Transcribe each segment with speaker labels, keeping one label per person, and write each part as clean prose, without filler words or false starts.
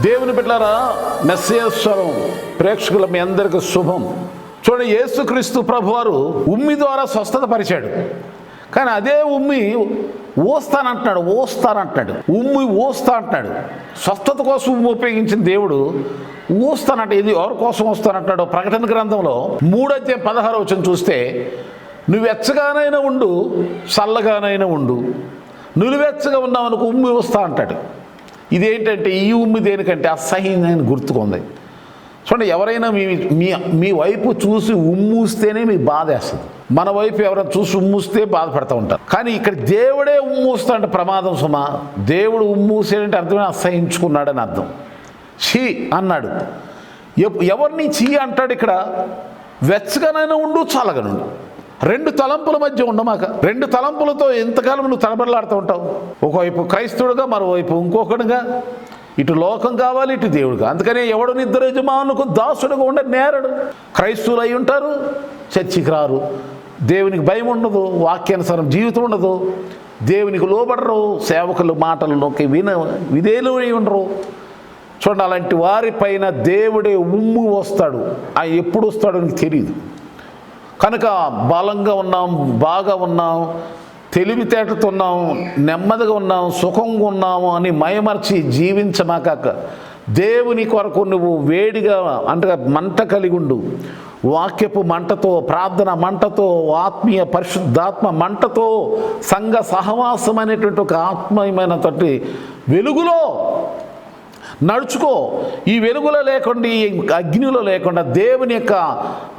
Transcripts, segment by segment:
Speaker 1: దేవుని బిడ్డలారా, మెస్సియా స్వరం ప్రేక్షకుల మీ అందరికీ శుభం. చూడండి, యేసుక్రీస్తు ప్రభువారు ఉమ్మి ద్వారా స్వస్థత పరిచాడు. కానీ అదే ఉమ్మి ఓస్తానంటున్నాడు. ఉమ్మి ఓస్తా అంటున్నాడు. స్వస్థత కోసం ఉమ్మి ఉపయోగించిన దేవుడు ఊస్తానంటే ఇది ఎవరి కోసం వస్తానంటున్నాడు? ప్రకటన గ్రంథంలో 3:16 చూస్తే, నువ్వు వెచ్చగానైనా ఉండు, చల్లగానైనా ఉండు, నులివెచ్చగా ఉన్నావు అనుకో ఉమ్మి వస్తా అంటాడు. ఇదేంటంటే ఈ ఉమ్మి దేనికంటే అసహ్యంగా గుర్తుకుంది. చూడండి, ఎవరైనా మీ వైపు చూసి ఉమ్మూస్తేనే మీకు బాధ వేస్తుంది. మన వైపు ఎవరైనా చూసి ఉమ్మూస్తే బాధపడుతూ ఉంటారు. కానీ ఇక్కడ దేవుడే ఉమ్మూస్తా అంటే ప్రమాదం సుమా. దేవుడు ఉమ్మూసేటంటే అర్థమే అసహించుకున్నాడని అర్థం. చీ అన్నాడు. ఎవరిని చీ అంటాడు ఇక్కడ? వెచ్చగానైనా ఉండు, చల్లగానుండు. 2 తలంపుల మధ్య ఉండమాక. 2 తలంపులతో ఎంతకాలం నువ్వు తడబడలాడుతూ ఉంటావు? ఒకవైపు క్రైస్తవుడుగా, మరోవైపు ఇంకొకడుగా. ఇటు లోకం కావాలి, ఇటు దేవుడుగా. అందుకనే ఎవడు నిద్ర యజమానులకు దాసుడుగా ఉండ నేరడు. క్రైస్తవులు అయి ఉంటారు, చర్చికి రారు, దేవునికి భయం ఉండదు, వాక్యానుసారం జీవితం ఉండదు, దేవునికి లోబడరు, సేవకులు మాటల్లోకి విధేయులు ఉండరు. చూడండి, అలాంటి వారిపైన దేవుడే ఉమ్ము వస్తాడు. ఆయన ఎప్పుడు వస్తాడో నీకు తెలియదు. కనుక బలంగా ఉన్నాం, బాగా ఉన్నాం, తెలివితేటతో ఉన్నాం, నెమ్మదిగా ఉన్నాం, సుఖంగా ఉన్నాము అని మయమర్చి జీవించమాక దేవుని కొరకు నువ్వు వేడిగా అంటే మంట కలిగి ఉండు. వాక్యపు మంటతో, ప్రార్థన మంటతో, ఆత్మీయ పరిశుద్ధాత్మ మంటతో, సంఘ సహవాసం అనేటువంటి ఒక ఆత్మీయమైనటువంటి వెలుగులో నడుచుకో. ఈ వెలుగులో లేకుండా, ఈ అగ్నిలో లేకుండా, దేవుని యొక్క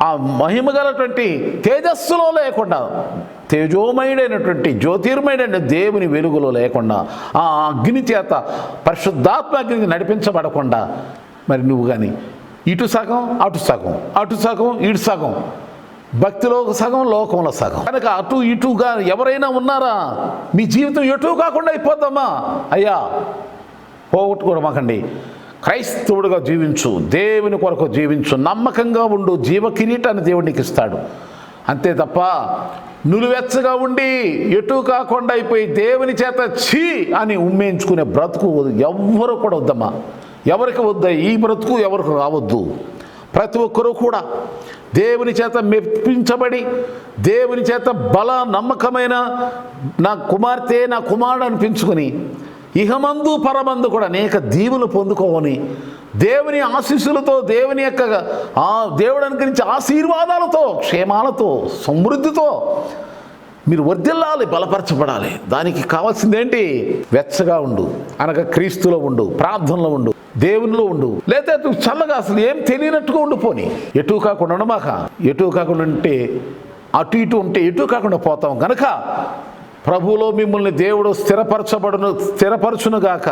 Speaker 1: ఆ మహిమగలటువంటి తేజస్సులో లేకుండా, తేజోమయుడైనటువంటి జ్యోతిర్మయుడైన దేవుని వెలుగులో లేకుండా, ఆ అగ్ని చేత పరిశుద్ధాత్మ అగ్నికి నడిపించబడకుండా మరి నువ్వు కానీ ఇటు సగం అటు సగం, అటు సగం ఇటు సగం, భక్తిలో సగం, లోకంలో సగం. కనుక అటు ఇటుగా ఎవరైనా ఉన్నారా? మీ జీవితం ఎటు కాకుండా అయిపోద్దమ్మా. అయ్యా, పోగొట్టుకోవడమాకండి. క్రైస్తవుడిగా జీవించు, దేవుని కొరకు జీవించు, నమ్మకంగా ఉండు, జీవ కిరీటాన్ని దేవుడికి ఇస్తాడు. అంతే తప్ప నులివెచ్చగా ఉండి ఎటు కాకుండా అయిపోయి దేవుని చేత ఛీ అని ఉమ్మేయించుకునే బ్రతుకు ఎవ్వరు కూడా వద్దమ్మా. ఎవరికి వద్దా ఈ బ్రతుకు? ఎవరికి రావద్దు. ప్రతి ఒక్కరూ కూడా దేవుని చేత మెప్పించబడి, దేవుని చేత బల నమ్మకమైన నా కుమార్తె, నా కుమారుడు అనిపించుకుని ఇహమందు పరమందు కూడా అనేక దీవులు పొందుకోవని, దేవుని ఆశీస్సులతో, దేవుని యొక్క దేవుడు అనుగ్రహించే ఆశీర్వాదాలతో, క్షేమాలతో, సమృద్ధితో మీరు వర్ధిల్లాలి, బలపరచబడాలి. దానికి కావాల్సిందేంటి? వెచ్చగా ఉండు, అనగా క్రీస్తులో ఉండు, ప్రార్థనలో ఉండు, దేవునిలో ఉండు. లేదా నువ్వు చల్లగా అసలు ఏం తెలియనట్టుగా ఉండిపోని. ఎటు కాకుండా ఉండమాక. ఎటు కాకుండా ఉంటే, అటు ఇటు ఉంటే ఎటు కాకుండా పోతాం. కనుక ప్రభువులో మిమ్మల్ని దేవుడు స్థిరపరచునుగాక.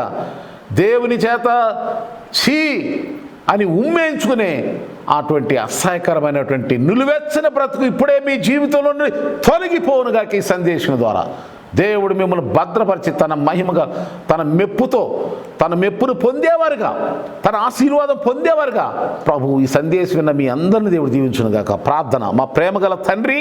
Speaker 1: దేవుని చేత ఛీ అని ఉమ్మేయించుకునే అటువంటి అసహ్యకరమైనటువంటి నిలువెచ్చని బ్రతుకు ఇప్పుడే మీ జీవితంలో తొలగిపోనుగాక. ఈ సందేశం ద్వారా దేవుడు మిమ్మల్ని భద్రపరిచి తన మహిమగా, తన మెప్పును పొందేవారుగా, తన ఆశీర్వాదం పొందేవారుగా ప్రభు ఈ సందేశం విన్న మీ అందరిని దేవుడు దీవించునుగాక. ప్రార్థన. మా ప్రేమగల తండ్రి,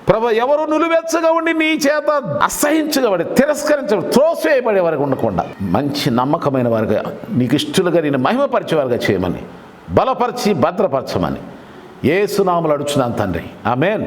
Speaker 1: ప్రభు, ఎవరు నులివెచ్చగా ఉండి నీ చేత అసహించబడి, తిరస్కరించబడి, త్రోసివేయబడే వారికి ఉండకుండా మంచి నమ్మకమైన వారిగా, నీకు ఇష్టలుగా, నేను మహిమపరిచేవారుగా చేయమని, బలపరిచి భద్రపరచమని యేసు నామములో అడుగుచున్నాను తండ్రి. ఆమేన్.